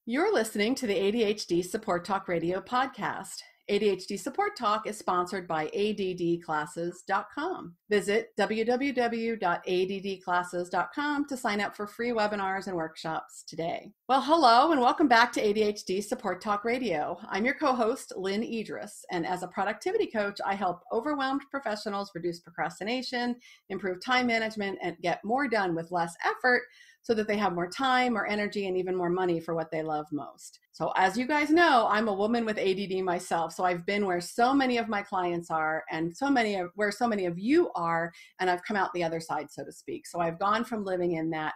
You're listening to the ADHD Support Talk Radio podcast. ADHD Support Talk is sponsored by addclasses.com. Visit www.addclasses.com to sign up for free webinars and workshops today. Well, hello and welcome back to ADHD Support Talk Radio. I'm your co-host, Lynne Edris, and as a productivity coach, I help overwhelmed professionals reduce procrastination, improve time management, and get more done with less effort so that they have more time or energy and even more money for what they love most. So as you guys know, I'm a woman with ADD myself. So I've been where so many of my clients are and where so many of you are, and I've come out the other side, so to speak. So I've gone from living in that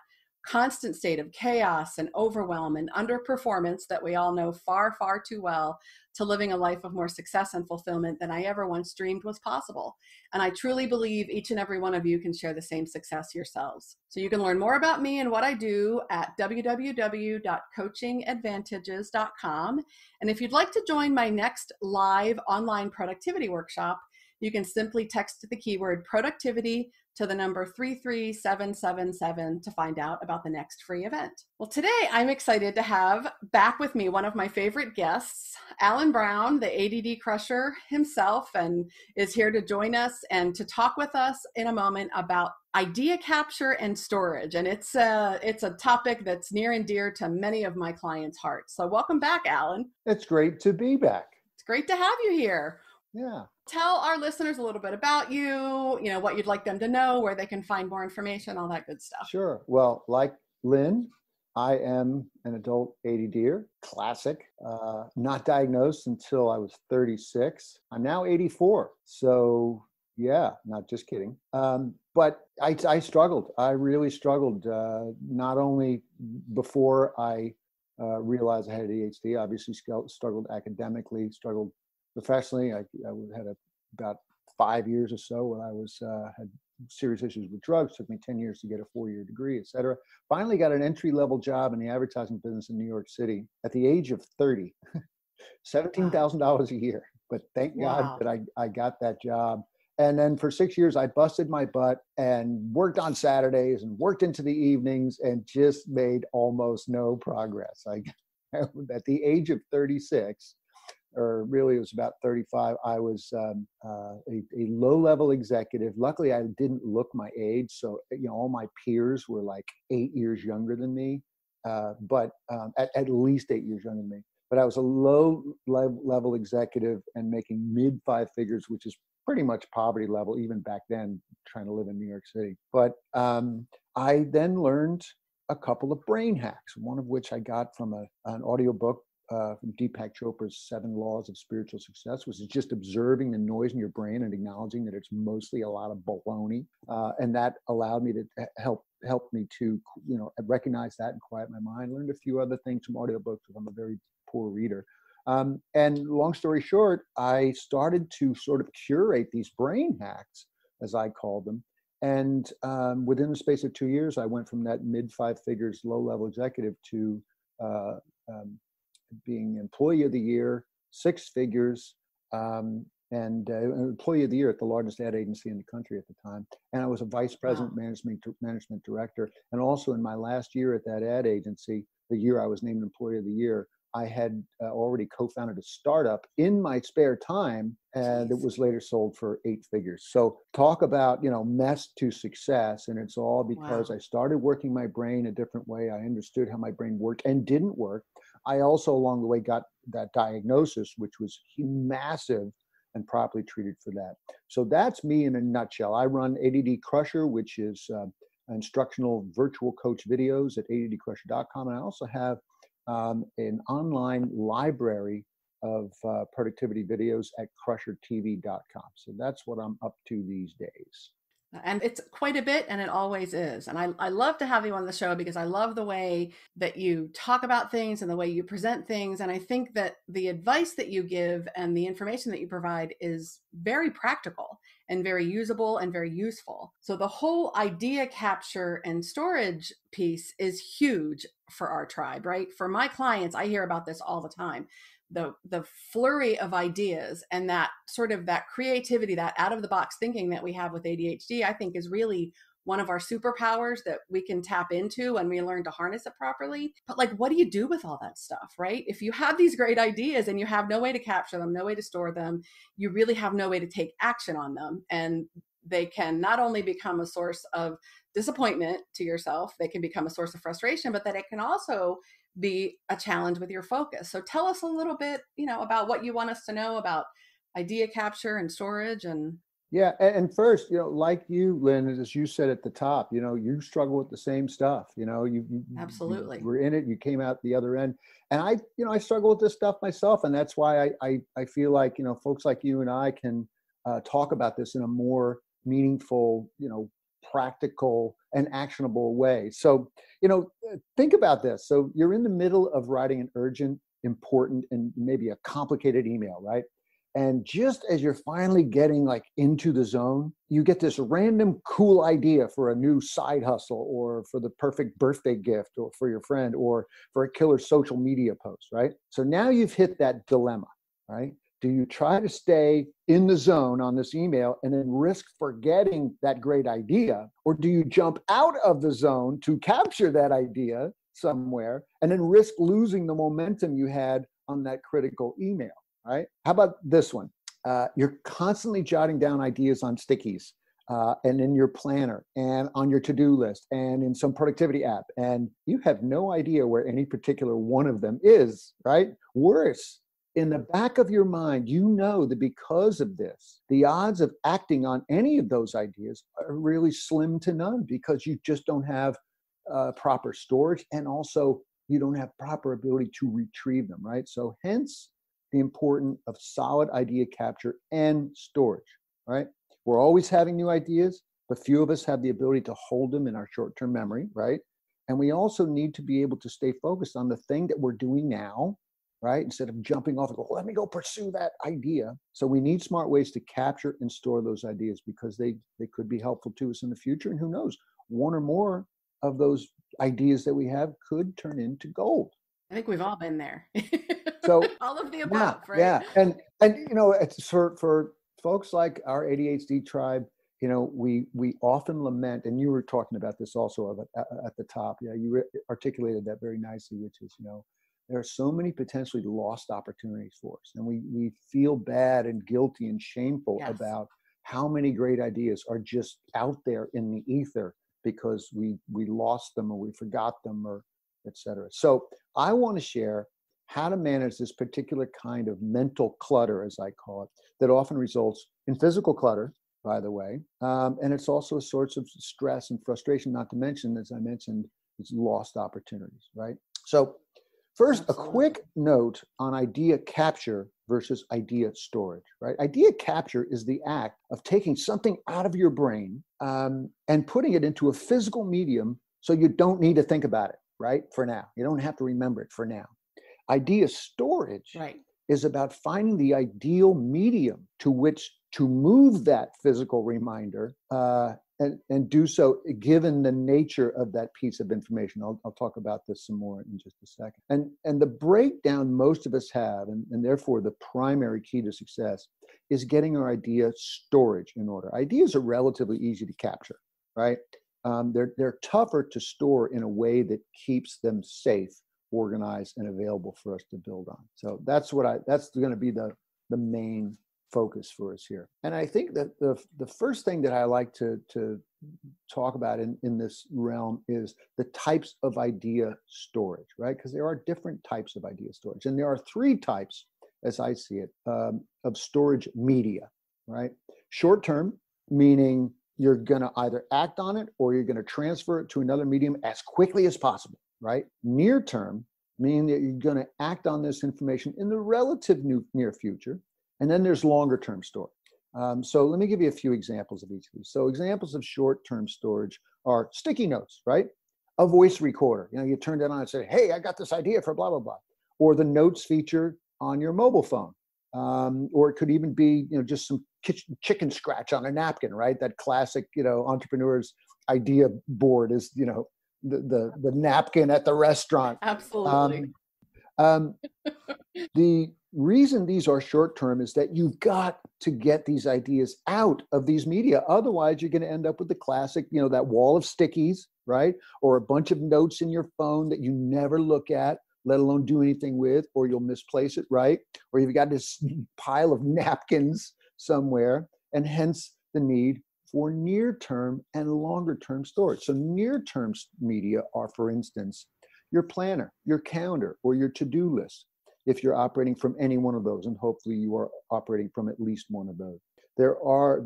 constant state of chaos and overwhelm and underperformance that we all know far, far too well, to living a life of more success and fulfillment than I ever once dreamed was possible. And I truly believe each and every one of you can share the same success yourselves. So you can learn more about me and what I do at www.coachingadvantages.com. And if you'd like to join my next live online productivity workshop, you can simply text the keyword productivity to the number 33777 to find out about the next free event. Well, today I'm excited to have back with me one of my favorite guests, Alan Brown, the ADD crusher himself, and is here to join us and to talk with us in a moment about idea capture and storage. And it's a topic that's near and dear to many of my clients' hearts. So welcome back, Alan. It's great to be back. It's great to have you here. Yeah. Tell our listeners a little bit about you, what you'd like them to know, where they can find more information, all that good stuff. Sure. Well, like Lynn, I am an adult ADDer, classic, not diagnosed until I was 36. I'm now 84. So yeah, not just kidding. But I struggled. I really struggled, not only before I realized I had ADHD, obviously struggled academically, struggled professionally. I had about 5 years or so when I had serious issues with drugs. Took me 10 years to get a 4-year degree, et cetera. Finally got an entry-level job in the advertising business in New York City at the age of 30, $17,000 a year. But thank God that I got that job. And then for 6 years, I busted my butt and worked on Saturdays and worked into the evenings and just made almost no progress. At the age of 36, or really it was about 35, I was a low-level executive. Luckily, I didn't look my age. So, all my peers were like 8 years younger than me, but at least 8 years younger than me. But I was a low-level executive and making mid-five figures, which is pretty much poverty level, even back then, trying to live in New York City. But I then learned a couple of brain hacks, one of which I got from an audiobook from Deepak Chopra's 7 Laws of Spiritual Success, which is just observing the noise in your brain and acknowledging that it's mostly a lot of baloney. And that allowed me to help me to, recognize that and quiet my mind. Learned a few other things from audiobooks because I'm a very poor reader. And long story short, I started to sort of curate these brain hacks, as I called them. And within the space of 2 years, I went from that mid-five figures, low-level executive to being Employee of the Year, 6 figures, and Employee of the Year at the largest ad agency in the country at the time. And I was a Vice President, Management Director. And also in my last year at that ad agency, the year I was named Employee of the Year, I had already co-founded a startup in my spare time, and it was later sold for 8 figures. So talk about, mess to success. And it's all because I started working my brain a different way. I understood how my brain worked and didn't work. I also along the way got that diagnosis, which was massive, and properly treated for that. So that's me in a nutshell. I run ADD Crusher, which is instructional virtual coach videos at addcrusher.com. And I also have an online library of productivity videos at crushertv.com. So that's what I'm up to these days. And it's quite a bit, and it always is. And I love to have you on the show because I love the way that you talk about things and the way you present things. And I think that the advice that you give and the information that you provide is very practical and very usable and very useful. So the whole idea capture and storage piece is huge for our tribe, right? For my clients, I hear about this all the time. The flurry of ideas and that sort of that creativity, that out of the box thinking that we have with ADHD, I think is really one of our superpowers that we can tap into when we learn to harness it properly. But like, what do you do with all that stuff, right? If you have these great ideas and you have no way to capture them, no way to store them, you really have no way to take action on them. And they can not only become a source of disappointment to yourself, they can become a source of frustration, but that it can also be a challenge with your focus. So tell us a little bit, about what you want us to know about idea capture and storage. And Yeah, and first, like you, Lynn, as you said at the top, you struggle with the same stuff. You absolutely. were in it, you came out the other end, and I struggle with this stuff myself, and that's why I feel like folks like you and I can talk about this in a more meaningful, practical and actionable way. So, think about this. So you're in the middle of writing an urgent, important, and maybe a complicated email, right? And just as you're finally getting like into the zone, you get this random cool idea for a new side hustle or for the perfect birthday gift or for your friend or for a killer social media post, right? So now you've hit that dilemma, right? Do you try to stay in the zone on this email and then risk forgetting that great idea? Or do you jump out of the zone to capture that idea somewhere and then risk losing the momentum you had on that critical email? Right? How about this one? You're constantly jotting down ideas on stickies and in your planner and on your to-do list and in some productivity app. And you have no idea where any particular one of them is, right? Worse, in the back of your mind, you know that because of this, the odds of acting on any of those ideas are really slim to none because you just don't have proper storage, and also you don't have proper ability to retrieve them, right? So hence, the importance of solid idea capture and storage, right? We're always having new ideas, but few of us have the ability to hold them in our short-term memory, right? And we also need to be able to stay focused on the thing that we're doing now, right? Instead of jumping off and go, let me go pursue that idea. So we need smart ways to capture and store those ideas because they could be helpful to us in the future. And who knows, one or more of those ideas that we have could turn into gold. I think we've all been there. So all of the above, right? Yeah, and it's for folks like our ADHD tribe. We often lament, and you were talking about this also at the top. Yeah, you articulated that very nicely, which is there are so many potentially lost opportunities for us, and we feel bad and guilty and shameful about how many great ideas are just out there in the ether because we lost them or we forgot them or etc. So I want to share how to manage this particular kind of mental clutter, as I call it, that often results in physical clutter, by the way. And it's also a source of stress and frustration, not to mention, as I mentioned, it's lost opportunities, right? So first, a quick note on idea capture versus idea storage, right? Idea capture is the act of taking something out of your brain and putting it into a physical medium so you don't need to think about it, right? For now. You don't have to remember it for now. Idea storage is about finding the ideal medium to which to move that physical reminder and do so given the nature of that piece of information. I'll talk about this some more in just a second. And the breakdown most of us have, and therefore the primary key to success, is getting our idea storage in order. Ideas are relatively easy to capture, right? They're tougher to store in a way that keeps them safe, organized, and available for us to build on. So that's going to be the main focus for us here. And I think that the first thing that I like to talk about in this realm is the types of idea storage, right? Because there are different types of idea storage. And there are three types, as I see it, of storage media, right? Short term, meaning you're going to either act on it or you're going to transfer it to another medium as quickly as possible, right? Near term, meaning that you're going to act on this information in the relative near future. And then there's longer term storage. So let me give you a few examples of each of these. So examples of short-term storage are sticky notes, right? A voice recorder. You turn that on and say, hey, I got this idea for blah, blah, blah. Or the notes feature on your mobile phone. Or it could even be, just some chicken scratch on a napkin, right? That classic, entrepreneur's idea board is, the napkin at the restaurant. Absolutely. The reason these are short term is that you've got to get these ideas out of these media. Otherwise, you're going to end up with the classic, that wall of stickies, right? Or a bunch of notes in your phone that you never look at, let alone do anything with, or you'll misplace it, right? Or you've got this pile of napkins somewhere, and hence the need for near-term and longer-term storage. So near-term media are, for instance, your planner, your calendar, or your to-do list, if you're operating from any one of those, and hopefully you are operating from at least one of those.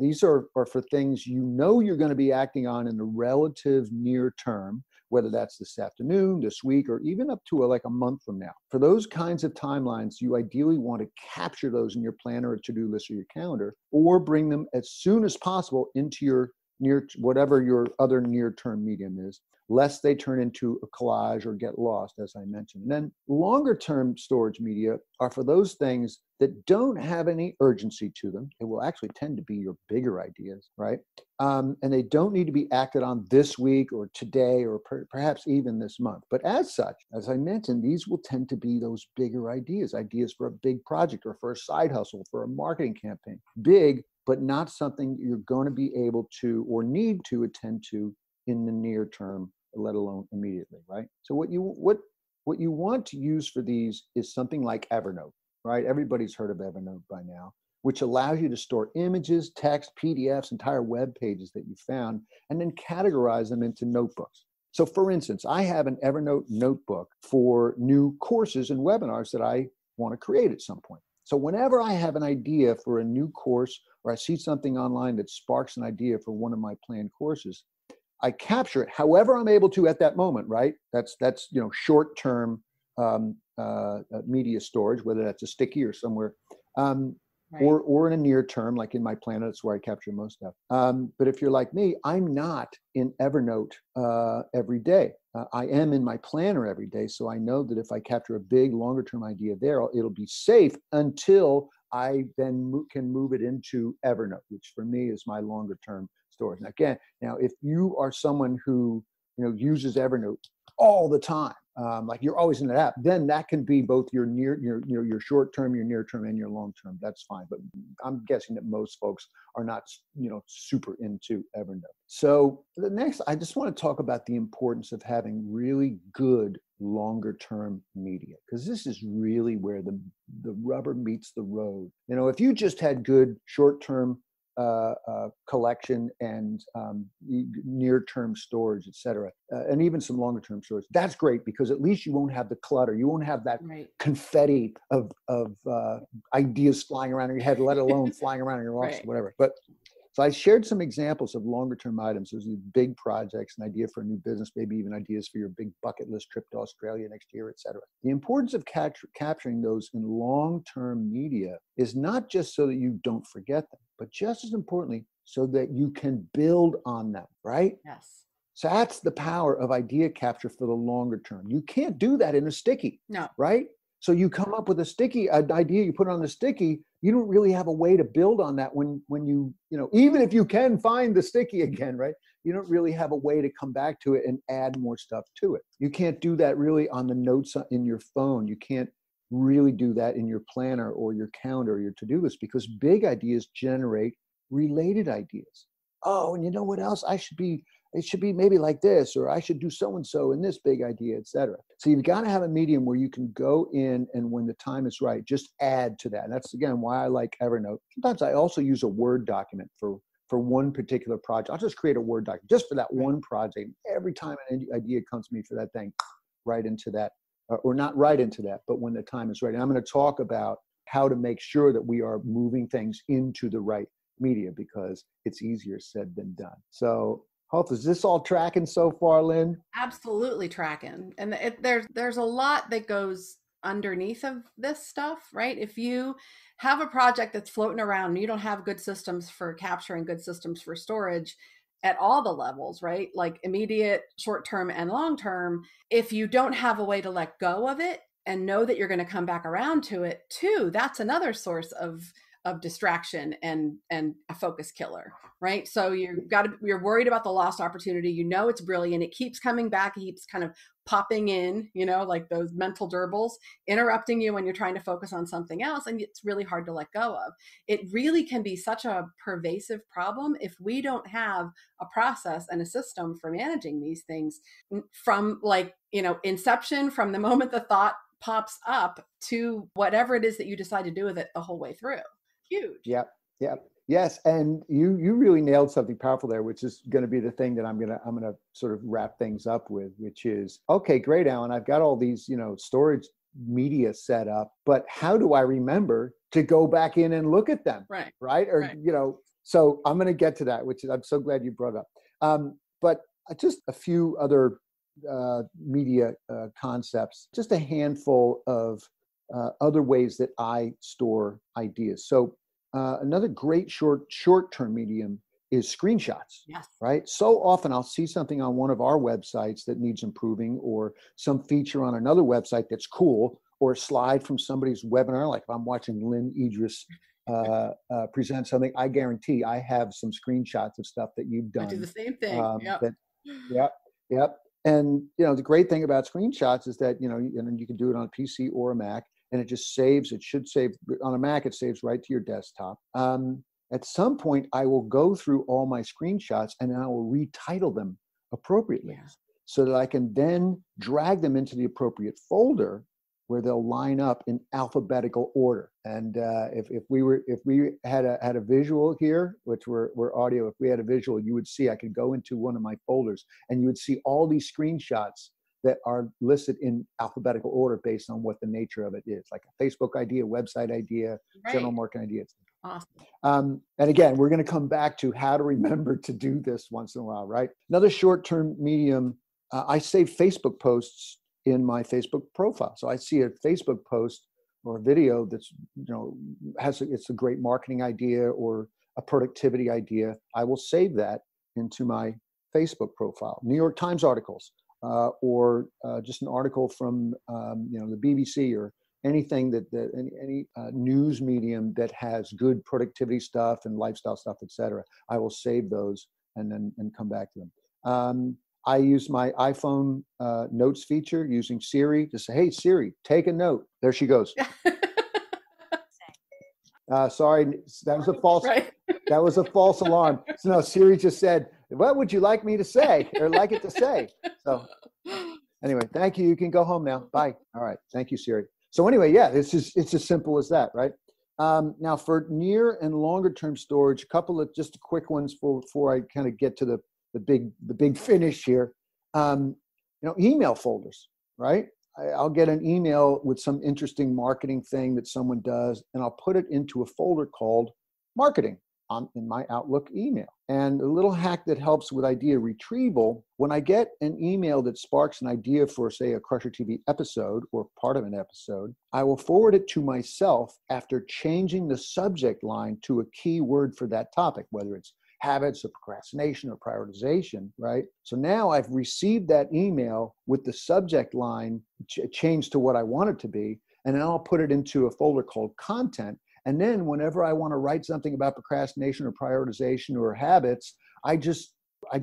These are for things you're going to be acting on in the relative near term, whether that's this afternoon, this week, or even up to like a month from now. For those kinds of timelines, you ideally want to capture those in your planner or to-do list or your calendar, or bring them as soon as possible into your whatever your other near-term medium is, lest they turn into a collage or get lost, as I mentioned. And then longer-term storage media are for those things that don't have any urgency to them. It will actually tend to be your bigger ideas, right? And they don't need to be acted on this week or today or perhaps even this month. But as such, as I mentioned, these will tend to be those bigger ideas for a big project or for a side hustle, for a marketing campaign. Big, but not something you're going to be able to or need to attend to in the near term, let alone immediately, right? So what you want to use for these is something like Evernote, right? Everybody's heard of Evernote by now, which allows you to store images, text, PDFs, entire web pages that you found, and then categorize them into notebooks. So for instance, I have an Evernote notebook for new courses and webinars that I want to create at some point. So whenever I have an idea for a new course, or I see something online that sparks an idea for one of my planned courses, I capture it however I'm able to at that moment, right? That's short-term media storage, whether that's a sticky or somewhere, Right. or in a near term, like in my planner, that's where I capture most stuff. But if you're like me, I'm not in Evernote every day. I am in my planner every day, so I know that if I capture a big, longer-term idea there, it'll be safe until I then can move it into Evernote, which for me is my longer-term storage. Now, again, if you are someone who uses Evernote all the time, like you're always in that app, then that can be both your short term, your near term, and your long term. That's fine. But I'm guessing that most folks are not super into Evernote. So the next, I just want to talk about the importance of having really good longer term media, because this is really where the rubber meets the road. If you just had good short term collection and near-term storage, et cetera, and even some longer-term storage, that's great, because at least you won't have the clutter. You won't have that confetti of ideas flying around in your head, let alone flying around in your office, whatever. But so I shared some examples of longer-term items. There's these big projects, an idea for a new business, maybe even ideas for your big bucket list trip to Australia next year, et cetera. The importance of capturing those in long-term media is not just so that you don't forget them, but just as importantly, so that you can build on them, right? Yes. So that's the power of idea capture for the longer term. You can't do that in a sticky, right? So you come up with a sticky idea, you put it on the sticky, you don't really have a way to build on that when you even if you can find the sticky again, right? You don't really have a way to come back to it and add more stuff to it. You can't do that really on the notes in your phone. You can't really do that in your planner or your calendar or your to-do list, because big ideas generate related ideas. Oh, and you know what else? It should be maybe like this, or I should do so-and-so in this big idea, et cetera. So you've got to have a medium where you can go in and when the time is right, just add to that. And that's, again, why I like Evernote. Sometimes I also use a Word document for one particular project. I'll just create a Word document just for that one project. Every time an idea comes to me for that thing, right into that, or not right into that, but when the time is right. And I'm going to talk about how to make sure that we are moving things into the right media, because it's easier said than done. So is this all tracking so far, Lynn? Absolutely tracking. And there's a lot that goes underneath of this stuff, right? If you have a project that's floating around and you don't have good systems for capturing, good systems for storage at all the levels, right? Like immediate, short-term, and long-term, if you don't have a way to let go of it and know that you're going to come back around to it too, that's another source of of distraction and a focus killer, right? So you're worried about the lost opportunity. You know, it's brilliant. It keeps coming back. It keeps kind of popping in, you know, like those mental gerbils, interrupting you when you're trying to focus on something else. And it's really hard to let go of. It really can be such a pervasive problem if we don't have a process and a system for managing these things from, like, you know, inception, from the moment the thought pops up to whatever it is that you decide to do with it the whole way through. Huge. Yep. Yep. Yes. And you really nailed something powerful there, which is going to be the thing that I'm going to sort of wrap things up with, which is, okay, great, Alan, I've got all these, you know, storage media set up, but how do I remember to go back in and look at them? Right. Right. Or, right. you know, so I'm going to get to that, which is, I'm so glad you brought up. But just a few other media concepts, just a handful of other ways that I store ideas. So another great short-term medium is screenshots. Yes. Right? So often I'll see something on one of our websites that needs improving, or some feature on another website that's cool, or a slide from somebody's webinar. Like if I'm watching Lynne Edris present something, I guarantee I have some screenshots of stuff that you've done. I do the same thing. Yep. And, you know, the great thing about screenshots is that, you know, and you can do it on a PC or a Mac, and it just saves. It should save on a Mac. It saves right to your desktop. At some point, I will go through all my screenshots and I will retitle them appropriately, so that I can then drag them into the appropriate folder where they'll line up in alphabetical order. And if we had a visual here, which we're audio, if we had a visual, you would see I could go into one of my folders and you would see all these screenshots that are listed in alphabetical order based on what the nature of it is, like a Facebook idea, website idea, general marketing idea. Awesome. And again, we're going to come back to how to remember to do this once in a while, right? Another short-term medium, I save Facebook posts in my Facebook profile. So I see a Facebook post or a video that's, you know, it's a great marketing idea or a productivity idea. I will save that into my Facebook profile. New York Times articles, or just an article from, you know, the BBC, or anything any news medium that has good productivity stuff and lifestyle stuff, etc. I will save those and come back to them. I use my iPhone notes feature using Siri to say, "Hey Siri, take a note." There she goes. Sorry, that was a false. Right. That was a false alarm. So no, Siri just said, "What would you like me to say or like it to say?" So anyway, thank you. You can go home now. Bye. All right. Thank you, Siri. So anyway, yeah, it's as simple as that, right? Now for near and longer term storage, a couple of just quick ones before I kind of get to the big finish here. You know, email folders, right? I'll get an email with some interesting marketing thing that someone does, and I'll put it into a folder called marketing in my Outlook email. And a little hack that helps with idea retrieval: when I get an email that sparks an idea for, say, a Crusher TV episode or part of an episode, I will forward it to myself after changing the subject line to a key word for that topic, whether it's habits or procrastination or prioritization, right? So now I've received that email with the subject line changed to what I want it to be, and then I'll put it into a folder called content. And then whenever I want to write something about procrastination or prioritization or habits, I just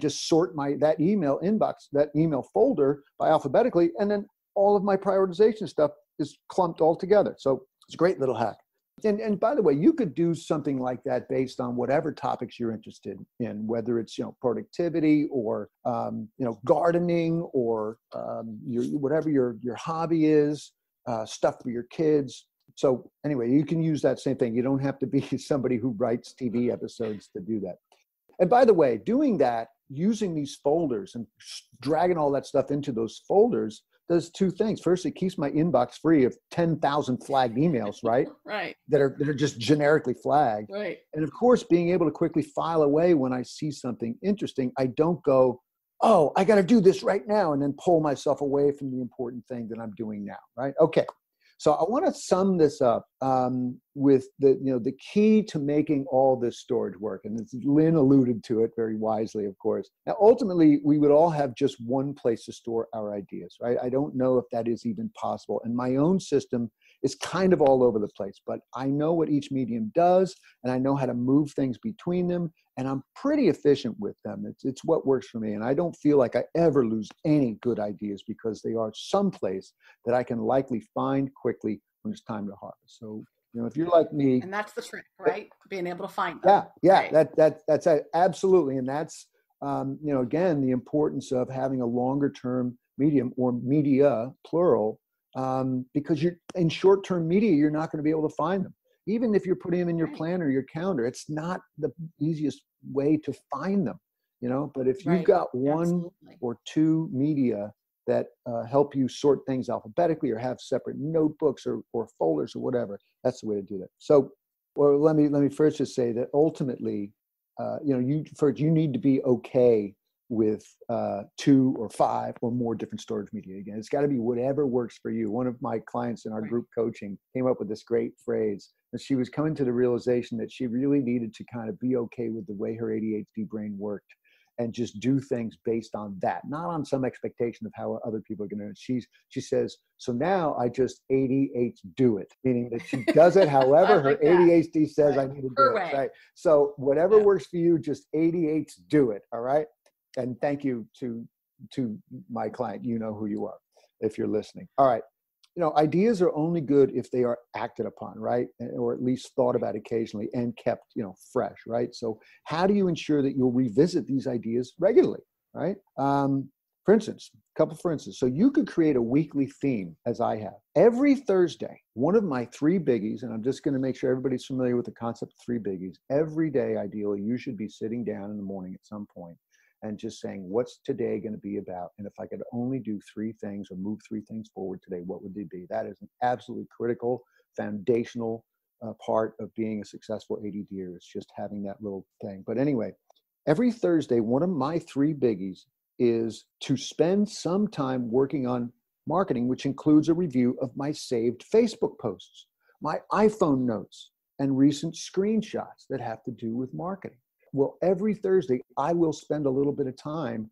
sort that email inbox, that email folder by alphabetically, and then all of my prioritization stuff is clumped all together. So it's a great little hack. And by the way, you could do something like that based on whatever topics you're interested in, whether it's, you know, productivity or, you know, gardening or whatever your hobby is, stuff for your kids. So anyway, you can use that same thing. You don't have to be somebody who writes TV episodes to do that. And by the way, doing that, using these folders and dragging all that stuff into those folders does two things. First, it keeps my inbox free of 10,000 flagged emails, right? Right. That are just generically flagged. Right. And of course, being able to quickly file away when I see something interesting, I don't go, "Oh, I got to do this right now," and then pull myself away from the important thing that I'm doing now, right? Okay. So I want to sum this up with the key to making all this storage work. And Lynn alluded to it very wisely, of course. Now, ultimately, we would all have just one place to store our ideas, right? I don't know if that is even possible. And my own system is kind of all over the place, but I know what each medium does, and I know how to move things between them, and I'm pretty efficient with them. It's what works for me. And I don't feel like I ever lose any good ideas because they are someplace that I can likely find quickly when it's time to harvest. So, if you're like me, and that's the trick, right? Being able to find them. Yeah, right? That's absolutely, and that's again, the importance of having a longer term medium or media plural, because you're in short term media, you're not going to be able to find them. Even if you're putting them in your planner, your calendar, it's not the easiest way to find them. But if you've got one or two media that help you sort things alphabetically or have separate notebooks or folders or whatever, that's the way to do that. So, well, let me first just say that ultimately, you need to be okay with 2 or 5 or more different storage media. Again, it's got to be whatever works for you. One of my clients in our group coaching came up with this great phrase, and she was coming to the realization that she really needed to kind of be okay with the way her ADHD brain worked, and just do things based on that, not on some expectation of how other people are going to do it. She says, so now I just do it, meaning that she does it however her ADHD says I need to do it. Right. So whatever works for you, just do it. All right. And thank you to my client. You know who you are if you're listening. All right. Ideas are only good if they are acted upon, right? Or at least thought about occasionally and kept, fresh, right? So how do you ensure that you'll revisit these ideas regularly, right? For instance, so you could create a weekly theme, as I have. Every Thursday, one of my 3 biggies, and I'm just going to make sure everybody's familiar with the concept of 3 biggies. Every day, ideally, you should be sitting down in the morning at some point and just saying, what's today going to be about? And if I could only do 3 things or move 3 things forward today, what would they be? That is an absolutely critical, foundational part of being a successful ADDer. It's just having that little thing. But anyway, every Thursday, one of my 3 biggies is to spend some time working on marketing, which includes a review of my saved Facebook posts, my iPhone notes, and recent screenshots that have to do with marketing. Well, every Thursday, I will spend a little bit of time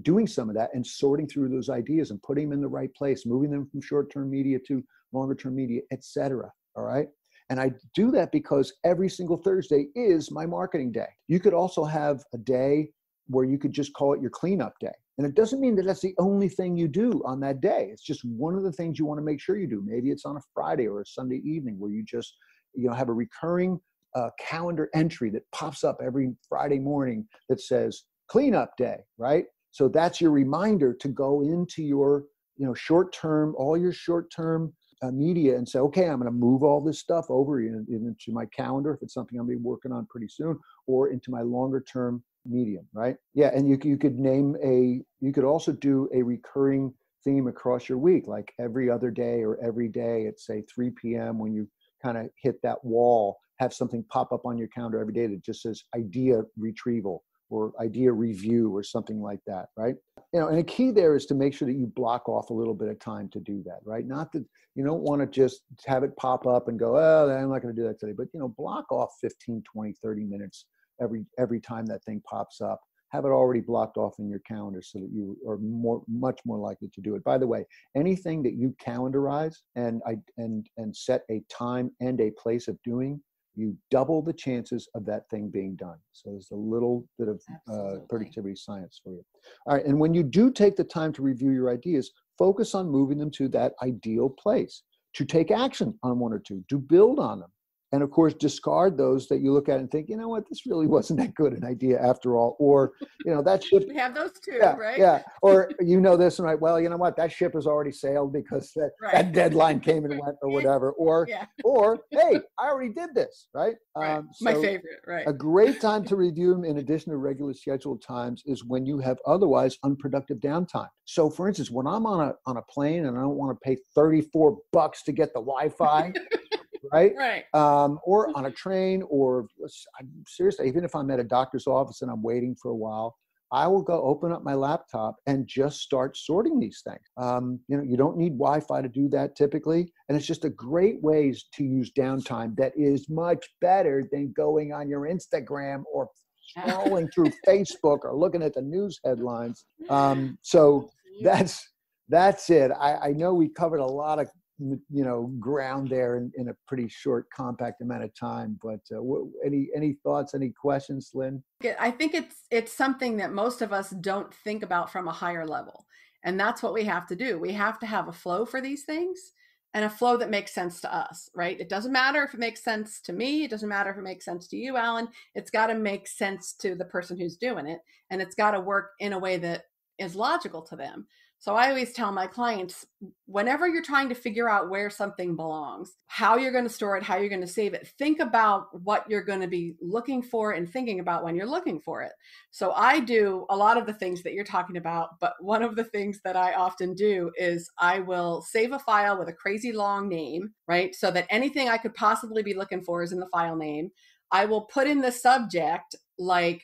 doing some of that and sorting through those ideas and putting them in the right place, moving them from short-term media to longer-term media, etc. All right. And I do that because every single Thursday is my marketing day. You could also have a day where you could just call it your cleanup day. And it doesn't mean that that's the only thing you do on that day. It's just one of the things you want to make sure you do. Maybe it's on a Friday or a Sunday evening where you just, have a recurring calendar entry that pops up every Friday morning that says cleanup day, right? So that's your reminder to go into your, short-term, all your short-term media and say, okay, I'm going to move all this stuff over into my calendar if it's something I'm going to be working on pretty soon, or into my longer-term medium, right? Yeah, and you could also do a recurring theme across your week, like every other day or every day at, say, 3 p.m. when you kind of hit that wall, have something pop up on your calendar every day that just says idea retrieval or idea review or something like that, right? And a key there is to make sure that you block off a little bit of time to do that, right? Not that you don't want to just have it pop up and go, oh, I'm not going to do that today, but, block off 15, 20, 30 minutes every time that thing pops up. Have it already blocked off in your calendar so that you are much more likely to do it. By the way, anything that you calendarize and set a time and a place of doing, you double the chances of that thing being done. So there's a little bit of productivity science for you. All right, and when you do take the time to review your ideas, focus on moving them to that ideal place, to take action on 1 or 2, to build on them. And of course, discard those that you look at and think, you know what, this really wasn't that good an idea after all. Or, that ship. We have those too, right? Yeah. Or this and right, well, you know what, that ship has already sailed because that deadline came and went or whatever. Or, hey, I already did this, right? My favorite, right? A great time to review them in addition to regular scheduled times is when you have otherwise unproductive downtime. So for instance, when I'm on a plane and I don't want to pay $34 to get the Wi-Fi, right? Or on a train, or seriously, even if I'm at a doctor's office and I'm waiting for a while, I will go open up my laptop and just start sorting these things. You don't need Wi-Fi to do that typically. And it's just a great way to use downtime that is much better than going on your Instagram or scrolling through Facebook or looking at the news headlines. So that's it. I know we covered a lot of ground there in a pretty short, compact amount of time. But any thoughts, any questions, Lynn? I think it's something that most of us don't think about from a higher level. And that's what we have to do. We have to have a flow for these things and a flow that makes sense to us, right? It doesn't matter if it makes sense to me. It doesn't matter if it makes sense to you, Alan. It's got to make sense to the person who's doing it. And it's got to work in a way that is logical to them. So I always tell my clients, whenever you're trying to figure out where something belongs, how you're going to store it, how you're going to save it, think about what you're going to be looking for and thinking about when you're looking for it. So I do a lot of the things that you're talking about, but one of the things that I often do is I will save a file with a crazy long name, right? So that anything I could possibly be looking for is in the file name. I will put in the subject, like,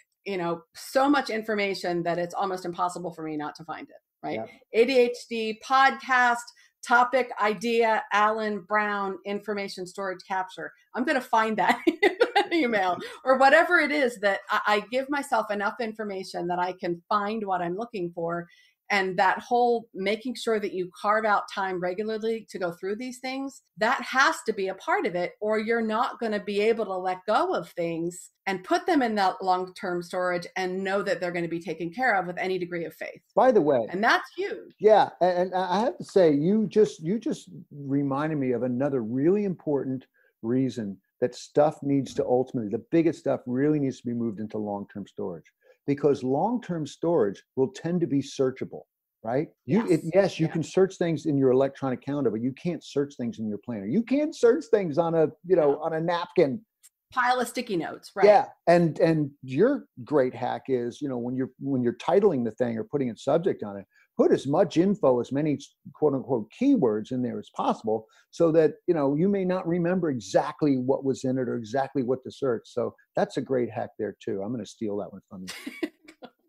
so much information that it's almost impossible for me not to find it. Right? Yep. ADHD podcast, topic, idea, Alan Brown, information storage capture. I'm going to find that email or whatever it is that I give myself enough information that I can find what I'm looking for. And that whole making sure that you carve out time regularly to go through these things, that has to be a part of it, or you're not going to be able to let go of things and put them in that long-term storage and know that they're going to be taken care of with any degree of faith. By the way, and that's huge. Yeah, and I have to say, you just reminded me of another really important reason that stuff needs to ultimately, the biggest stuff really needs to be moved into long-term storage. Because long-term storage will tend to be searchable, right? You can search things in your electronic calendar, but you can't search things in your planner. You can't search things on on a napkin. Pile of sticky notes, right? Yeah, and your great hack is, when you're titling the thing or putting a subject on it, put as much info, as many quote unquote keywords in there as possible, so that you may not remember exactly what was in it or exactly what to search. So that's a great hack there too. I'm going to steal that one from you.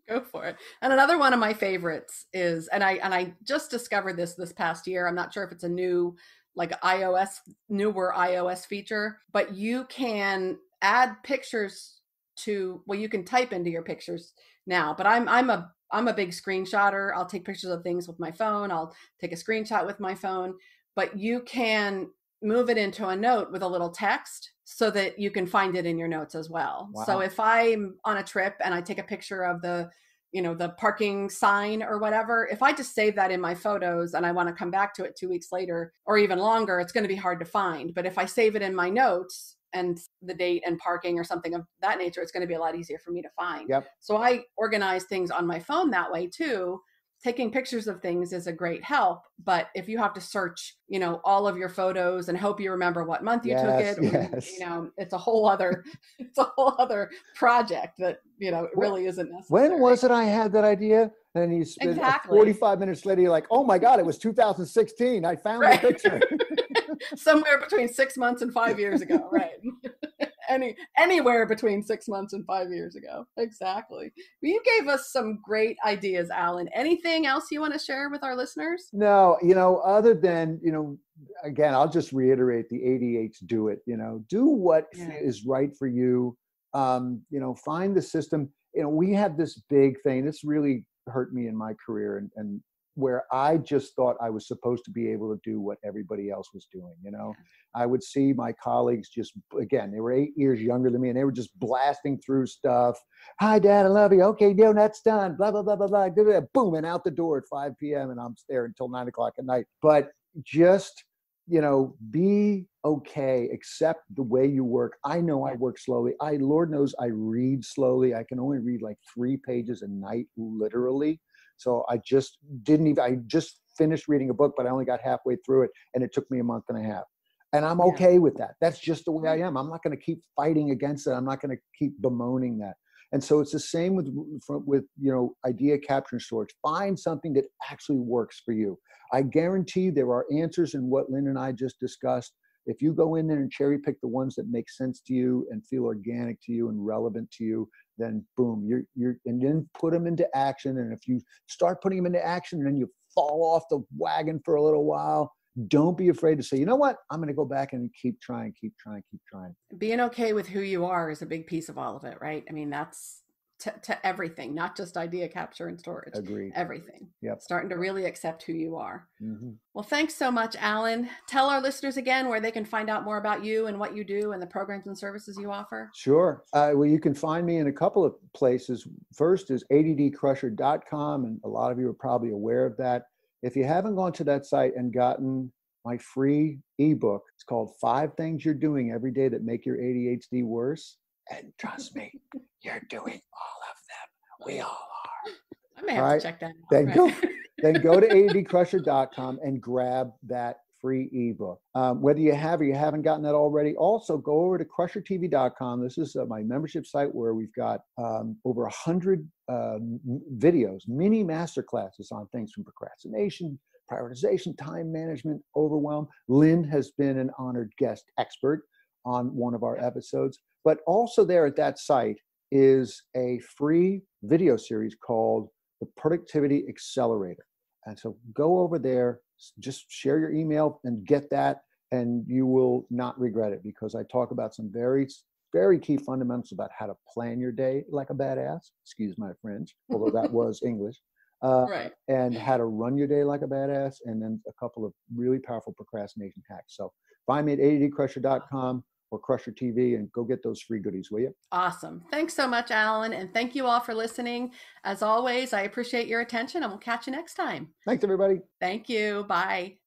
Go for it. And another one of my favorites is, and I just discovered this past year. I'm not sure if it's a new newer iOS feature, but you can add pictures you can type into your pictures now, but I'm a big screenshotter. I'll take pictures of things with my phone. I'll take a screenshot with my phone, but you can move it into a note with a little text so that you can find it in your notes as well. Wow. So if I'm on a trip and I take a picture of the parking sign or whatever, if I just save that in my photos and I want to come back to it 2 weeks later or even longer, it's going to be hard to find. But if I save it in my notes and the date and parking or something of that nature, it's going to be a lot easier for me to find. Yep. So I organize things on my phone that way too. Taking pictures of things is a great help, but if you have to search, all of your photos and hope you remember what month you took it, it's a whole other project that, it really isn't necessary. When was it I had that idea? And you spent 45 minutes later, you're like, oh my God, it was 2016. I found the picture. Somewhere between 6 months and 5 years ago, right? Anywhere between 6 months and 5 years ago. Exactly. Well, you gave us some great ideas, Alan. Anything else you want to share with our listeners? No, other than, again, I'll just reiterate the ADH do it, do what is right for you. Find the system. We have this big thing. This really hurt me in my career and where I just thought I was supposed to be able to do what everybody else was doing. I would see my colleagues again, they were 8 years younger than me and they were just blasting through stuff. Hi, Dad, I love you. Okay, no, that's done. Blah, blah, blah, blah, blah. Boom, and out the door at 5 p.m. and I'm there until 9 o'clock at night. But just, be okay, accept the way you work. I know I work slowly. Lord knows I read slowly. I can only read like 3 pages a night, literally. So I just finished reading a book, but I only got halfway through it and it took me a month and a half. And I'm okay with that. That's just the way I am. I'm not going to keep fighting against it. I'm not going to keep bemoaning that. And so it's the same with idea capture and storage. Find something that actually works for you. I guarantee there are answers in what Lynn and I just discussed. If you go in there and cherry pick the ones that make sense to you and feel organic to you and relevant to you, then boom, and then put them into action. And if you start putting them into action and then you fall off the wagon for a little while, don't be afraid to say, you know what, I'm going to go back and keep trying. Being okay with who you are is a big piece of all of it, right? I mean, that's to everything, not just idea capture and storage. Agreed. Everything. Yep. Starting to really accept who you are. Mm-hmm. Well, thanks so much, Alan. Tell our listeners again where they can find out more about you and what you do and the programs and services you offer. Sure. Well, you can find me in a couple of places. First is addcrusher.com, and a lot of you are probably aware of that. If you haven't gone to that site and gotten my free ebook, it's called 5 Things You're Doing Every Day That Make Your ADHD Worse. And trust me, you're doing all of them. We all are. I may have to check that out. Then go to addcrusher.com and grab that free ebook. Whether you have or you haven't gotten that already, also go over to crushertv.com. This is my membership site where we've got over 100 videos, mini masterclasses on things from procrastination, prioritization, time management, overwhelm. Lynne has been an honored guest expert on one of our episodes. But also there at that site is a free video series called The Productivity Accelerator. And so go over there, just share your email and get that, and you will not regret it, because I talk about some very, very key fundamentals about how to plan your day like a badass, excuse my French, although that was English, Right. and how to run your day like a badass, and then a couple of really powerful procrastination hacks. So find me at addcrusher.com or Crusher TV and go get those free goodies, will you? Awesome. Thanks so much, Alan. And thank you all for listening. As always, I appreciate your attention and we'll catch you next time. Thanks, everybody. Thank you. Bye.